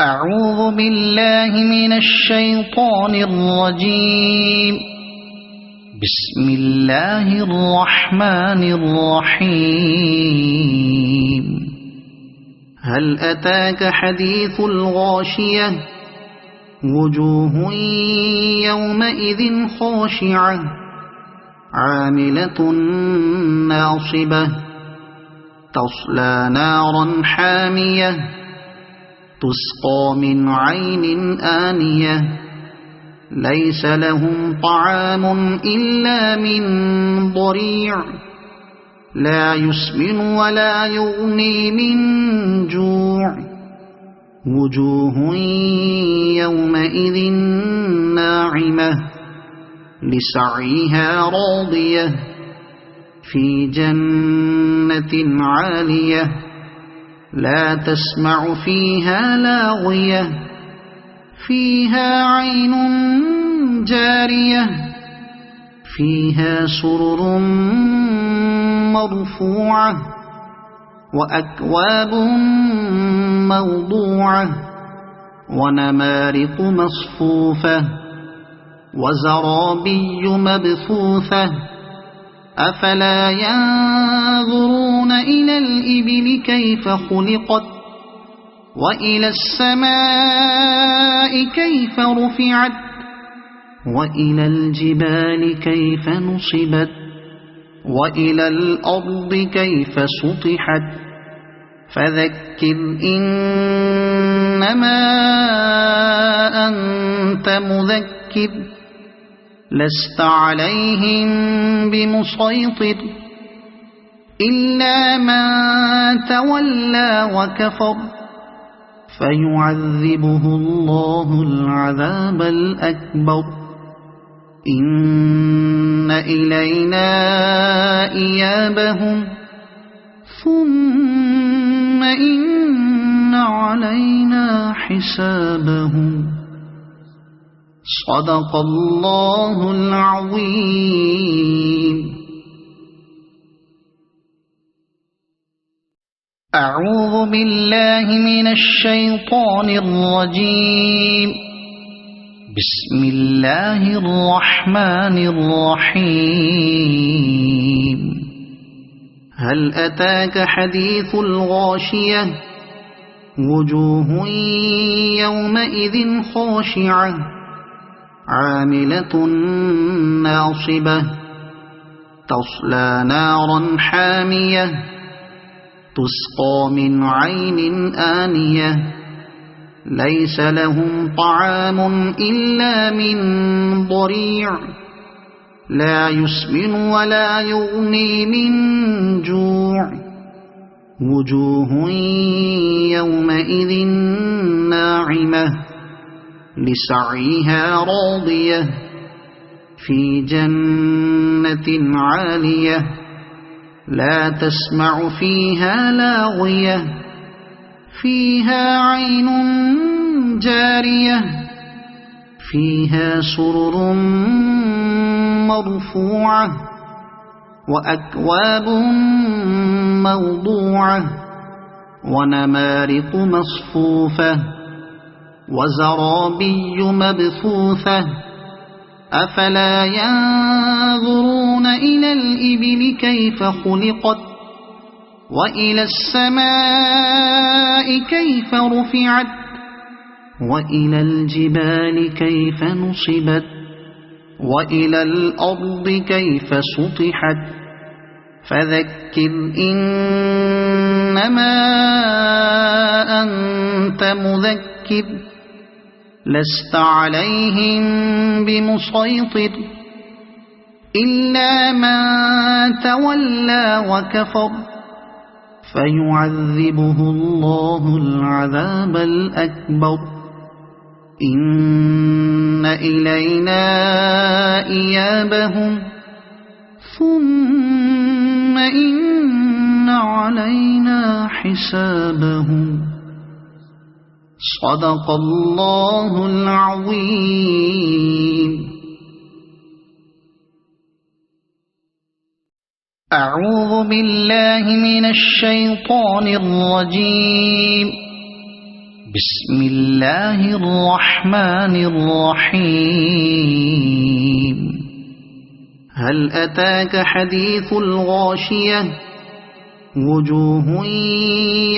أعوذ بالله من الشيطان الرجيم. بسم الله الرحمن الرحيم. هل أتاك حديث الغاشية؟ وجوه يومئذ خاشعة عاملة ناصبة تصلى نارا حامية تسقى من عين آنية ليس لهم طعام إلا من ضريع لا يسمن ولا يغني من جوع وجوه يومئذ ناعمة لسعيها راضية في جنة عالية لا تسمع فيها لاغية فيها عين جارية فيها سرر مرفوعة وأكواب موضوعة ونمارق مصفوفة وزرابي مبثوثة أفلا ينظرون إلى الإبل كيف خلقت وإلى السماء كيف رفعت وإلى الجبال كيف نصبت وإلى الأرض كيف سطحت فذكر إنما أنت مذكر لست عليهم بمسيطر إلا من تولى وكفر فيعذبه الله العذاب الأكبر إن إلينا إيابهم ثم إن علينا حسابهم صدق الله العظيم. أعوذ بالله من الشيطان الرجيم. بسم الله الرحمن الرحيم. هل أتاك حديث الغاشية؟ وجوه يومئذ خاشعة عاملة ناصبة تصلى نارا حامية تسقى من عين آنية ليس لهم طعام إلا من ضريع لا يسمن ولا يغني من جوع وجوه يومئذ ناعمة لسعيها راضية في جنة عالية لا تسمع فيها لاغية فيها عين جارية فيها سرر مرفوعة وأكواب موضوعة ونمارق مصفوفة وزرابي مبثوثة أفلا ينظرون إلى الإبل كيف خلقت وإلى السماء كيف رفعت وإلى الجبال كيف نصبت وإلى الأرض كيف سطحت فذكر إنما أنت مذكر لست عليهم بمسيطر إلا من تولى وكفر فيعذبه الله العذاب الأكبر إن إلينا إيابهم ثم إن علينا حسابهم صدق الله العظيم. أعوذ بالله من الشيطان الرجيم. بسم الله الرحمن الرحيم هل أتاك حديث الغاشية وجوه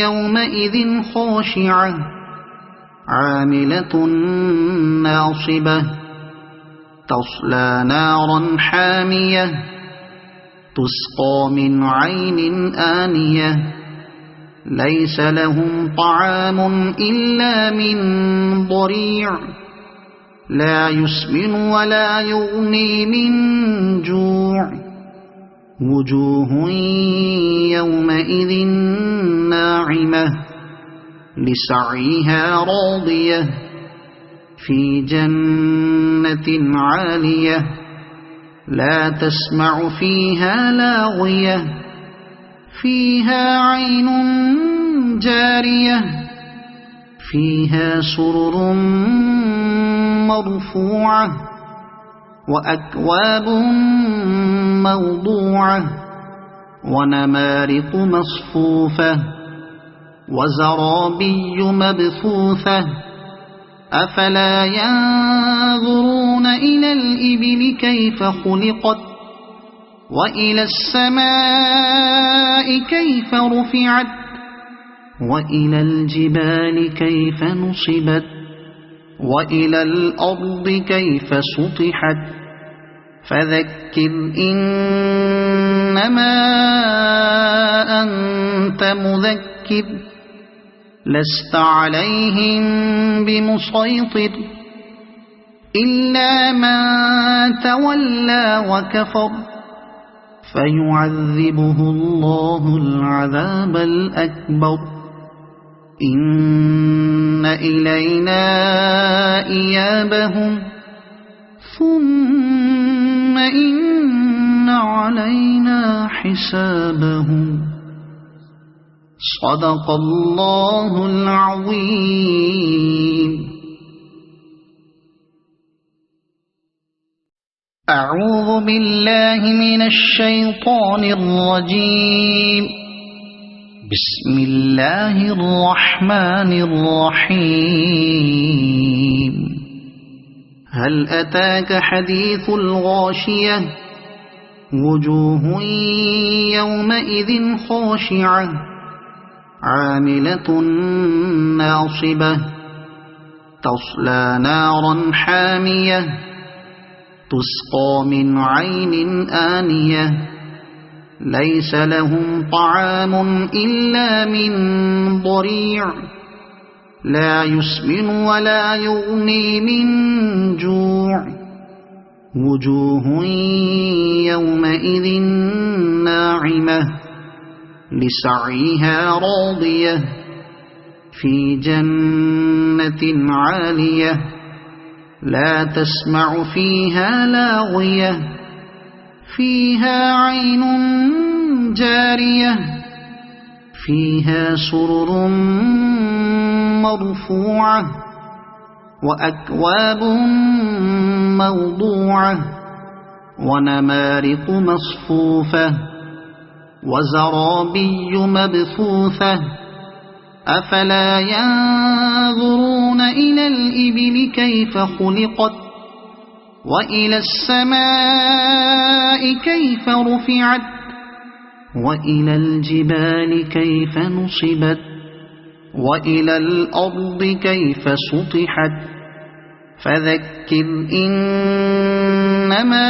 يومئذ خاشعة عاملة ناصبة تصلى نارا حامية تسقى من عين آنية ليس لهم طعام إلا من ضريع لا يسمن ولا يغني من جوع وجوه يومئذ ناعمة لسعيها راضية في جنة عالية لا تسمع فيها لاغية فيها عين جارية فيها سرر مرفوعة وأكواب موضوعة ونمارق مصفوفة وزرابي مبثوثة أفلا ينظرون إلى الإبل كيف خلقت وإلى السماء كيف رفعت وإلى الجبال كيف نصبت وإلى الأرض كيف سطحت فذكر إنما أنت مذكر لست عليهم بمسيطر إلا من تولى وكفر فيعذبه الله العذاب الأكبر إن إلينا إيابهم ثم إن علينا حسابهم صدق الله العظيم. أعوذ بالله من الشيطان الرجيم. بسم الله الرحمن الرحيم هل أتاك حديث الغاشية وجوه يومئذ خاشعة عاملة ناصبة تصلى نارا حامية تسقى من عين آنية ليس لهم طعام إلا من ضريع لا يسمن ولا يغني من جوع وجوه يومئذ ناعمة لسعيها راضية في جنة عالية لا تسمع فيها لاغية فيها عين جارية فيها سرر مرفوعة وأكواب موضوعة ونمارق مصفوفة وزرابي مبثوثة أفلا ينظرون إلى الإبل كيف خلقت وإلى السماء كيف رفعت وإلى الجبال كيف نصبت وإلى الأرض كيف سطحت فذكر إنما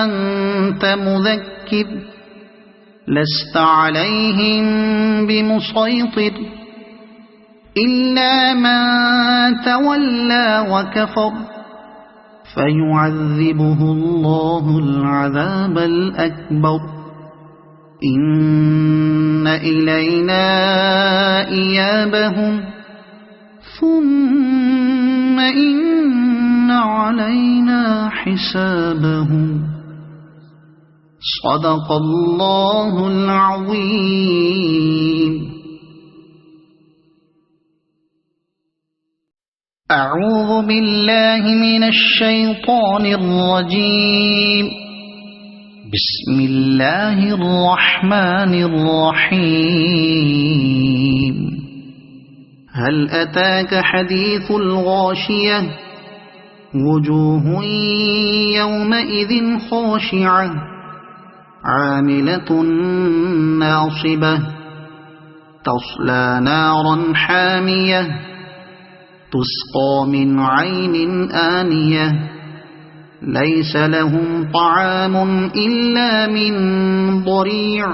أنت مذكر لست عليهم بمسيطر إلا من تولى وكفر فيعذبه الله العذاب الأكبر إن إلينا إيابهم ثم إن علينا حسابهم صدق الله العظيم. أعوذ بالله من الشيطان الرجيم. بسم الله الرحمن الرحيم هل أتاك حديث الغاشية وجوه يومئذ خاشعة عاملة ناصبة تصلى نارا حامية تسقى من عين آنية ليس لهم طعام إلا من ضريع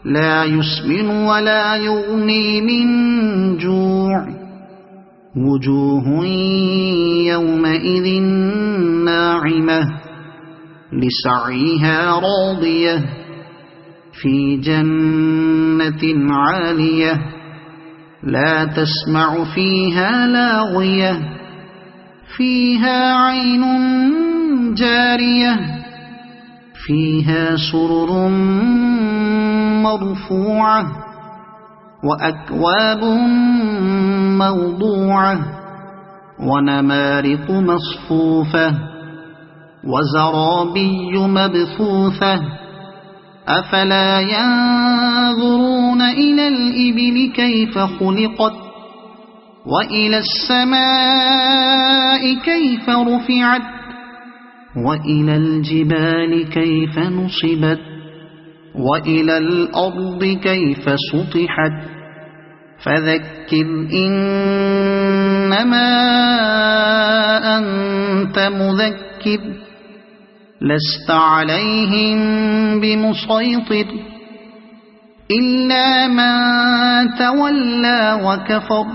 لا يسمن ولا يغني من جوع وجوه يومئذ ناعمة لسعيها راضية في جنة عالية لا تسمع فيها لاغية فيها عين جارية فيها سرر مرفوعة وأكواب موضوعة ونمارق مصفوفة وزرابي مبثوثة أفلا ينظرون إلى الإبل كيف خلقت وإلى السماء كيف رفعت وإلى الجبال كيف نصبت وإلى الأرض كيف سطحت فذكر إنما أنت مذكر لست عليهم بمسيطر إلا من تولى وكفر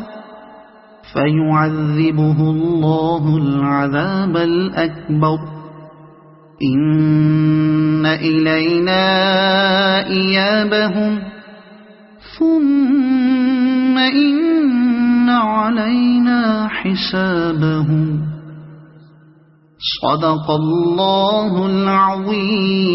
فيعذبه الله العذاب الأكبر إن إلينا إيابهم ثم إن علينا حسابهم صدق الله العظيم.